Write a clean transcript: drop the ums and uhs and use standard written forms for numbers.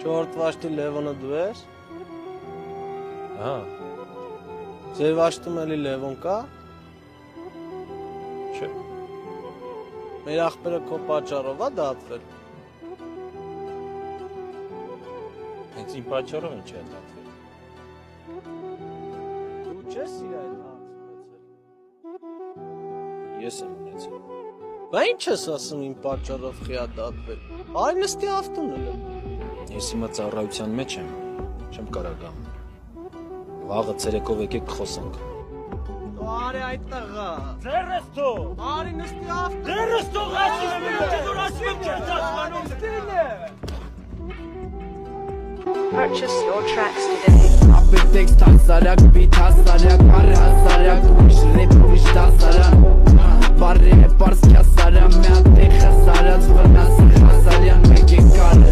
Չորրորդ Լևոնը դու ես։ Հա։ Ձեր վաշտում էլի Լևոն կա։ Չէ։ Մեր աղբերը քո պատճառով է դատվել։ Հենց իմ պատճառով ինչ է դատվել։ Դու չես իր այդ հարց ունեցել։ Ես եմ ունեցել։ Բա ինչ ես ասում իմ պատճառով խիա դատվել։ Այ նստի ավտոն էլ։ Ես հիմա ծառայության մեջ եմ, չեմ կարող գամ։ Վաղը ցերեկով եկեք խոսանք։ Դու արի այդ տղա։ Ձերս թող։ Արի նստի ավտոն։ Ձերս թող ասում եմ, ասում եմ քեզ ասանում։ Purchase your tracks today. Ապետեքս թասարակ, բիթ հասարակ, առ հասարակ, ուրիշ ռեպ, ուրիշ դասարան Բարի է պարս կյասարան, մի հատ տեղ հասարած, վնաս հասարյան, մեկ է կարը